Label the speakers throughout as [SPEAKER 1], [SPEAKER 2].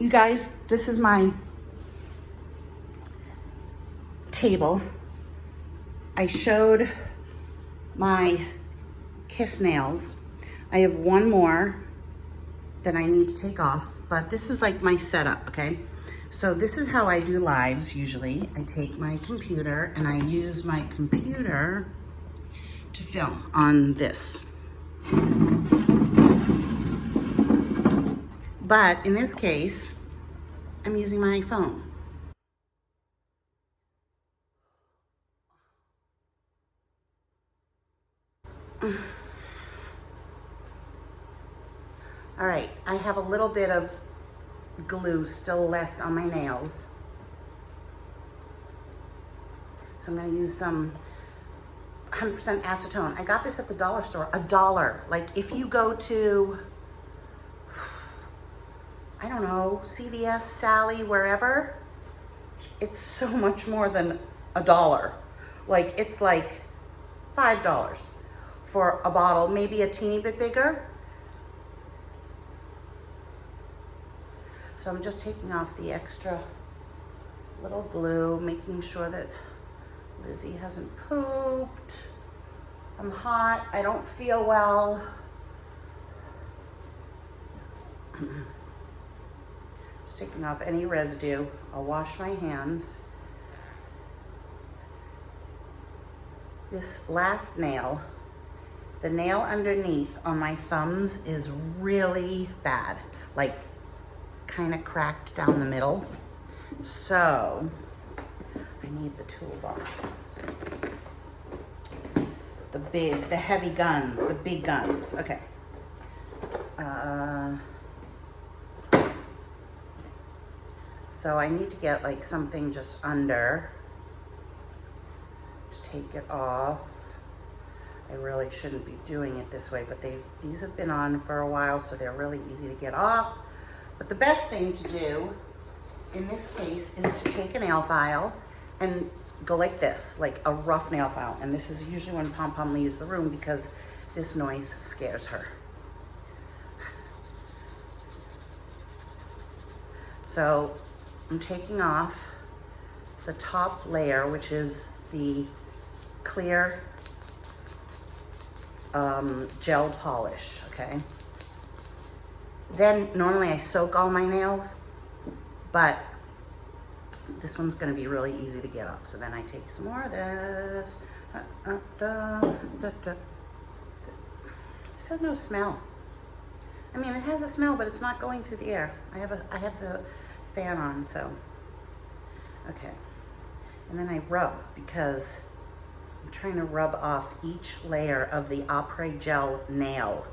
[SPEAKER 1] You guys, this is my table. I showed my kiss nails. I have one more that I need to take off, but this is like my setup, okay? So this is how I do lives usually. I take my computer and I use my computer to film on this. But in this case, I'm using my phone. All right, I have a little bit of glue still left on my nails. So I'm gonna use some 100% acetone. I got this at the dollar store, $1. Like if you go to, I don't know, CVS, Sally, wherever, it's so much more than $1. Like it's like $5 for a bottle, maybe a teeny bit bigger. So I'm just taking off the extra little glue, making sure that Lizzy hasn't pooped. I'm hot, I don't feel well. Just taking off any residue. I'll wash my hands. This last nail, the nail underneath on my thumbs is really bad. Like kind of cracked down the middle. So I need the toolbox. The heavy guns, the big guns. Okay. So I need to get like something just under to take it off. I really shouldn't be doing it this way, but these have been on for a while, so they're really easy to get off. But the best thing to do in this case is to take a nail file and go like this, like a rough nail file. And this is usually when Pom Pom leaves the room because this noise scares her. So I'm taking off the top layer, which is the clear gel polish, okay? Then normally I soak all my nails, but this one's gonna be really easy to get off. So then I take some more of this. This has no smell. I mean, it has a smell, but it's not going through the air. I have the fan on, so. Okay, and then I rub because I'm trying to rub off each layer of the Après Gel nail.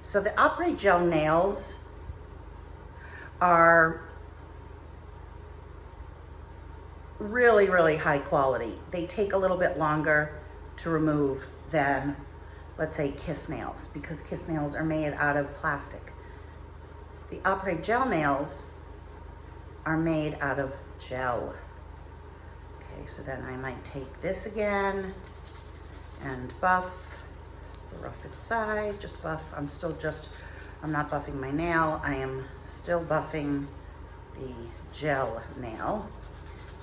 [SPEAKER 1] So the Après Gel nails are really, really high quality. They take a little bit longer to remove than, let's say, kiss nails, because kiss nails are made out of plastic. The Après Gel nails are made out of gel. Okay, so then I might take this again and buff the roughest side, just buff. I'm not buffing my nail, I am still buffing the gel nail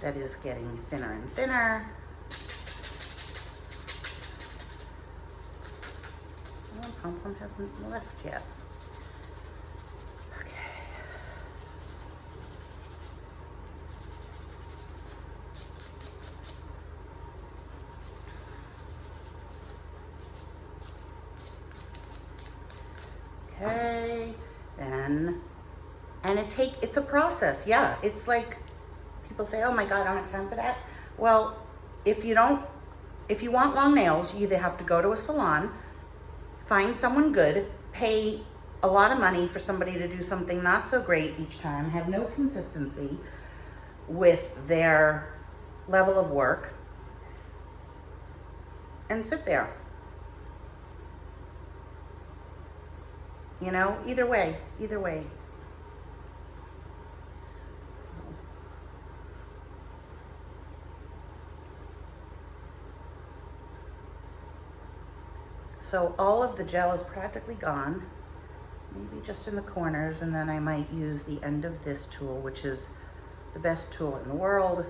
[SPEAKER 1] that is getting thinner and thinner. Oh, Pom Pom hasn't left yet. Okay, then, and it's a process. Yeah, it's like people say, oh my God, I don't have time for that. Well, if you want long nails, you either have to go to a salon, find someone good, pay a lot of money for somebody to do something not so great each time, have no consistency with their level of work, and sit there. You know, either way. So all of the gel is practically gone. maybe just in the corners, and then I might use the end of this tool, which is the best tool in the world,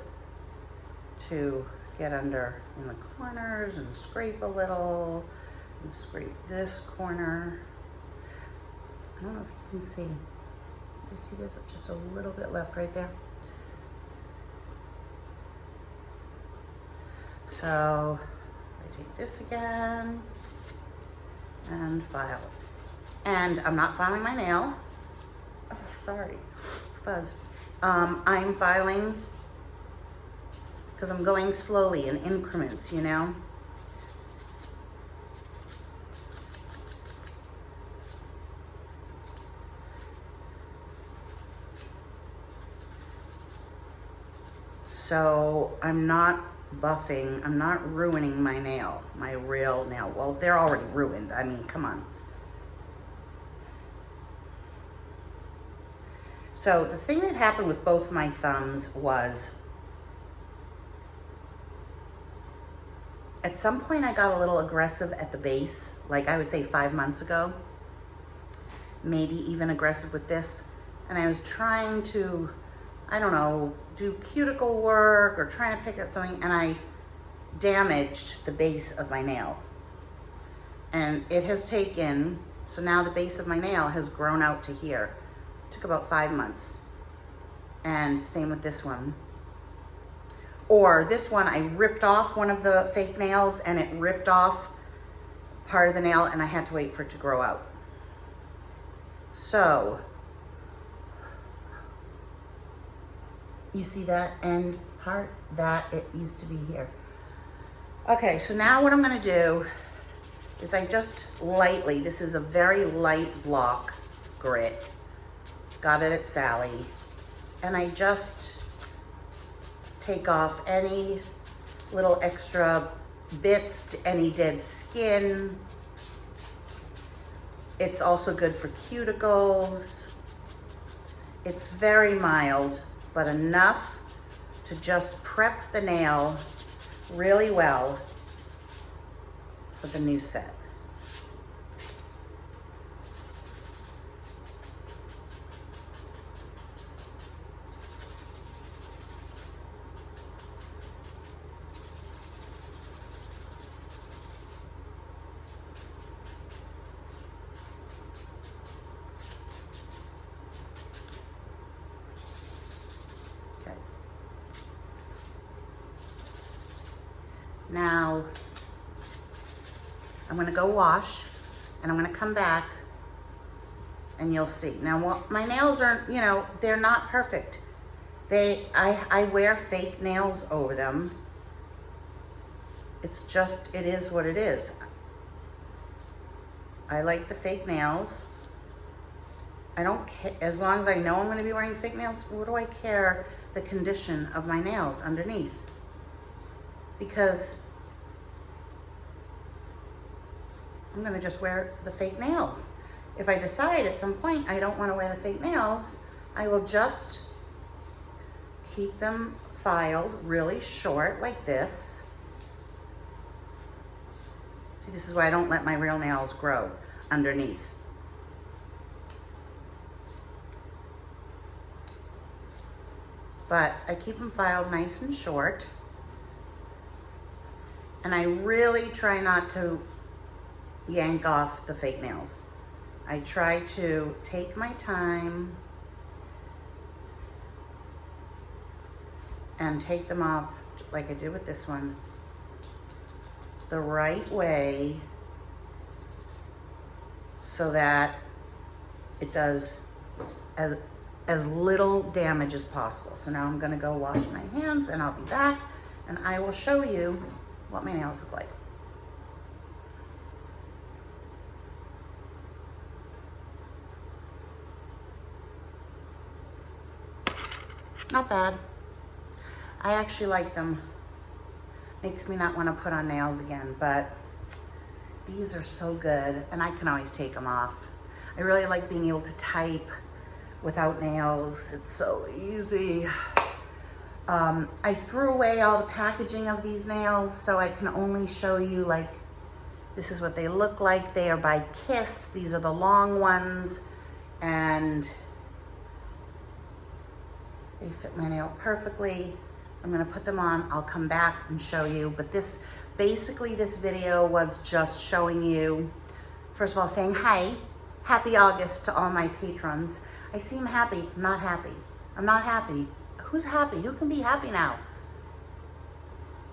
[SPEAKER 1] to get under in the corners and scrape a little, and scrape this corner. I don't know if you can see. You see there's just a little bit left right there. So I take this again and file. And I'm not filing my nail. Oh, sorry, fuzz. I'm filing because I'm going slowly in increments, you know? So I'm not buffing, I'm not ruining my nail, my real nail. Well, they're already ruined. I mean, come on. So the thing that happened with both my thumbs was, at some point I got a little aggressive at the base, like I would say 5 months ago, maybe even aggressive with this. And I was trying to, I don't know, do cuticle work or trying to pick up something, and I damaged the base of my nail. And it has taken, so now the base of my nail has grown out to here. It took about 5 months. And same with this one. Or this one, I ripped off one of the fake nails and it ripped off part of the nail and I had to wait for it to grow out. So, you see that end part? That it used to be here. Okay, so now what I'm gonna do is I just lightly, this is a very light block grit, got it at Sally, and I just take off any little extra bits, any dead skin. It's also good for cuticles. It's very mild, but enough to just prep the nail really well for the new set. Now, I'm gonna go wash and I'm gonna come back and you'll see. Now, my nails are, you know, they're not perfect. I wear fake nails over them. It's just, it is what it is. I like the fake nails. I don't care, as long as I know I'm gonna be wearing fake nails, what do I care the condition of my nails underneath? Because I'm gonna just wear the fake nails. If I decide at some point I don't wanna wear the fake nails, I will just keep them filed really short like this. See, this is why I don't let my real nails grow underneath. But I keep them filed nice and short. And I really try not to yank off the fake nails. I try to take my time and take them off like I did with this one, the right way, so that it does as little damage as possible. So now I'm gonna go wash my hands and I'll be back and I will show you what my nails look like. Not bad. I actually like them. Makes me not want to put on nails again, but these are so good and I can always take them off. I really like being able to type without nails. It's so easy. I threw away all the packaging of these nails, so I can only show you, like, this is what they look like. They are by Kiss. These are the long ones. and they fit my nail perfectly. I'm gonna put them on, I'll come back and show you, but basically this video was just showing you, first of all, saying hi, happy August to all my patrons. I seem happy, I'm not happy. I'm not happy. Who's happy? Who can be happy now?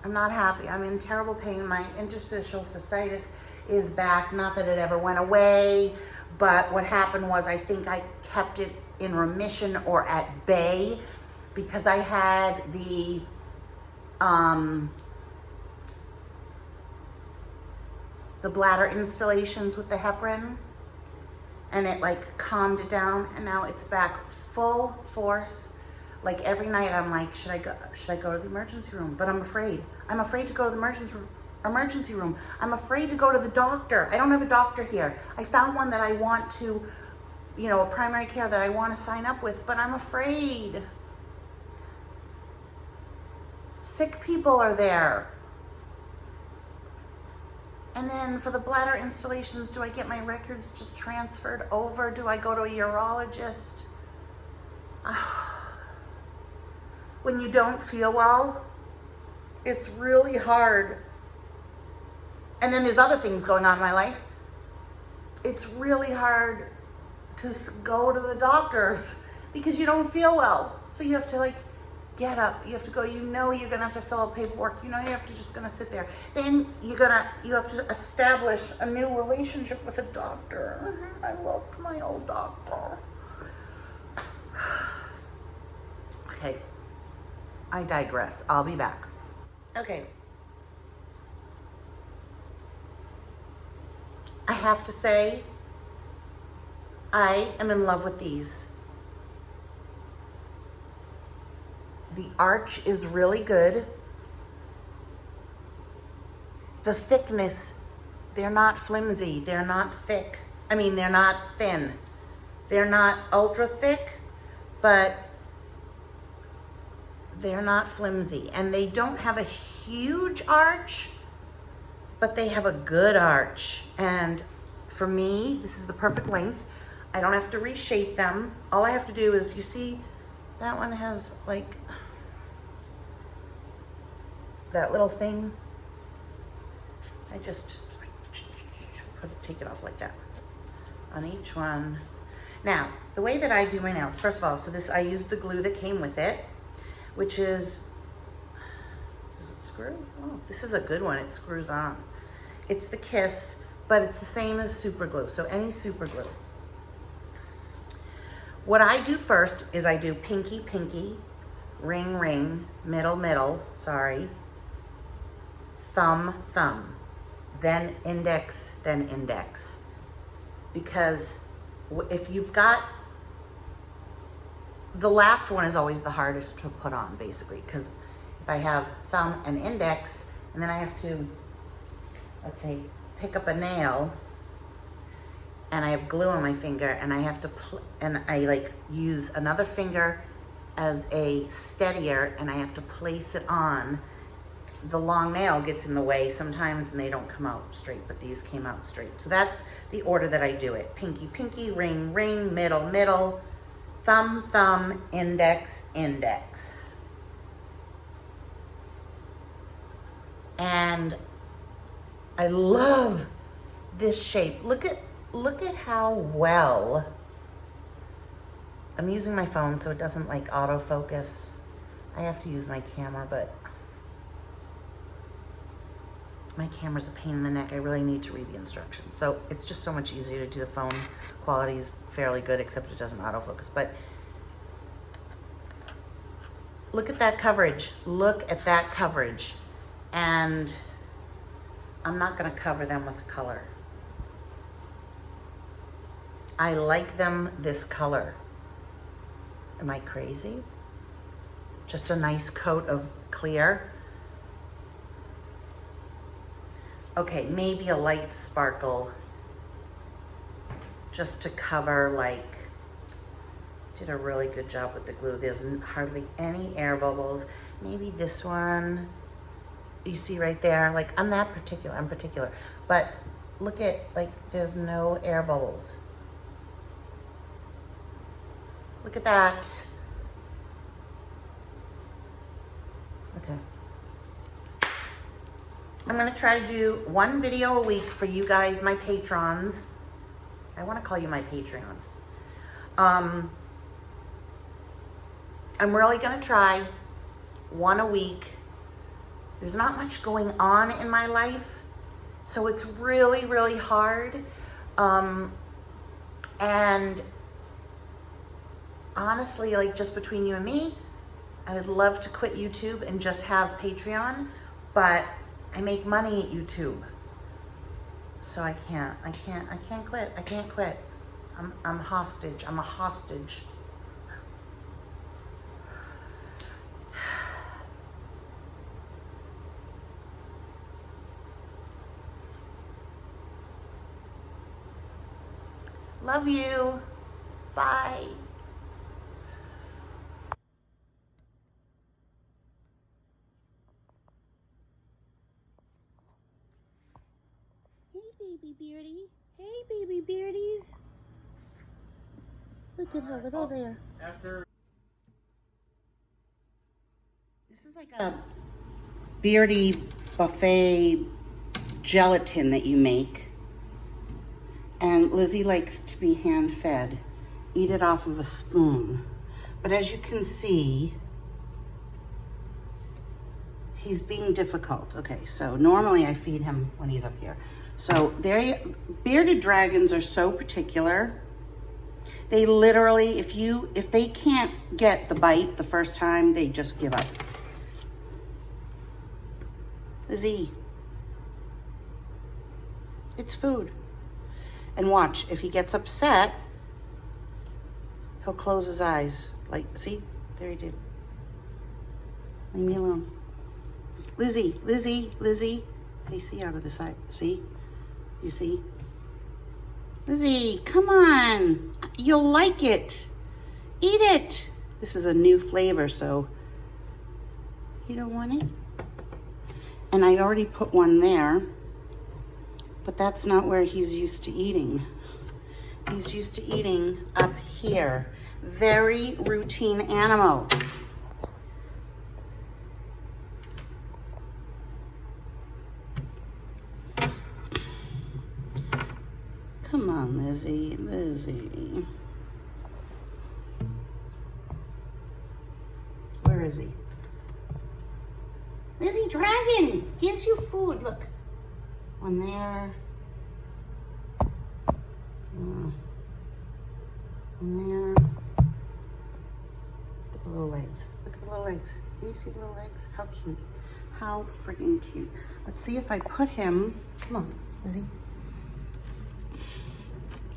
[SPEAKER 1] I'm not happy. I'm in terrible pain. My interstitial cystitis is back. Not that it ever went away, but what happened was I think I kept it in remission or at bay because I had the bladder installations with the heparin, and it like calmed it down, and now it's back full force. Like every night I'm like, should I go to the emergency room? But I'm afraid. I'm afraid to go to the emergency room. I'm afraid to go to the doctor. I don't have a doctor here. I found one that I want to, you know, a primary care that I want to sign up with, but I'm afraid. Sick people are there. And then for the bladder installations, do I get my records just transferred over? Do I go to a urologist? When you don't feel well, it's really hard. And then there's other things going on in my life. It's really hard to go to the doctors because you don't feel well. So you have to like get up, you have to go, you know you're gonna have to fill out paperwork, you know you have to just gonna sit there. Then you have to establish a new relationship with a doctor. I loved my old doctor. Okay, I digress. I'll be back. Okay. I have to say, I am in love with these. The arch is really good. The thickness, they're not flimsy, they're not thick. I mean, they're not thin. They're not ultra thick, but they're not flimsy. And they don't have a huge arch, but they have a good arch. And for me, this is the perfect length. I don't have to reshape them. All I have to do is, you see, that one has like that little thing. I just take it off like that on each one. Now, the way that I do my nails, first of all, so this, I used the glue that came with it, which is, does it screw? Oh, this is a good one, it screws on. It's the Kiss, but it's the same as super glue, so any super glue. What I do first is I do pinky, pinky, ring, ring, middle, middle, sorry, thumb, thumb, then index, then index. Because if you've got, the last one is always the hardest to put on, basically, because if I have thumb and index, and then I have to, let's say, pick up a nail, and I have glue on my finger, and I have to, and I like use another finger as a steadier, and I have to place it on. The long nail gets in the way sometimes, and they don't come out straight, but these came out straight. So that's the order that I do it. Pinky, pinky, ring, ring, middle, middle, thumb, thumb, index, index. And I love this shape. Look at how well, I'm using my phone so it doesn't like autofocus. I have to use my camera, but my camera's a pain in the neck. I really need to read the instructions. So it's just so much easier to do. The phone quality is fairly good, except it doesn't autofocus. But look at that coverage. Look at that coverage. And I'm not gonna cover them with a color. I like them this color. Am I crazy? Just a nice coat of clear. Okay, maybe a light sparkle just to cover, like, did a really good job with the glue. There's hardly any air bubbles. Maybe this one, you see right there, like on that particular, I'm particular, but look at, like, there's no air bubbles. Look at that. Okay. I'm gonna try to do 1 video a week for you guys, my patrons. I wanna call you my Patreons. I'm really gonna try 1 a week. There's not much going on in my life, so it's really, really hard. And honestly, like, just between you and me, I would love to quit YouTube and just have Patreon, but I make money at YouTube. So I can't quit. I can't quit. I'm hostage. I'm a hostage. Love you. Bye. Hey, baby Beardy. Hey, baby Beardies. Look at her little there. This is like a Beardy buffet gelatin that you make. And Lizzy likes to be hand-fed. Eat it off of a spoon. But as you can see, he's being difficult. Okay, so normally I feed him when he's up here. So bearded dragons are so particular. They literally, if they can't get the bite the first time, they just give up. Lizzy, it's food. And watch, if he gets upset, he'll close his eyes. Like, see? There he did. Leave me alone. Lizzy, Lizzy, Lizzy. They see out of the side. See? You see? Lizzy, come on. You'll like it. Eat it. This is a new flavor, so you don't want it? And I already put one there. But that's not where he's used to eating. He's used to eating up here. Very routine animal. Come on, Lizzy, Lizzy. Where is he? Lizzy Dragon, here's your food, look. One there. One there. Look at the little legs. Look at the little legs. Can you see the little legs? How cute. How freaking cute. Let's see if I put him, come on, Lizzy.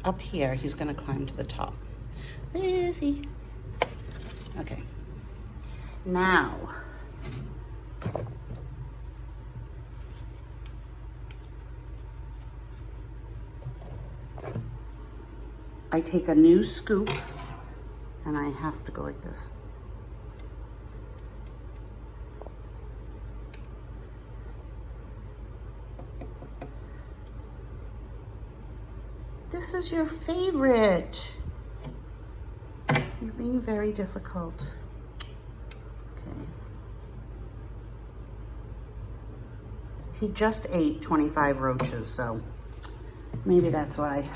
[SPEAKER 1] Up here, he's gonna climb to the top. Lizzy. Okay. Now, I take a new scoop and I have to go like this. This is your favorite. You're being very difficult. Okay. He just ate 25 roaches, so maybe that's why.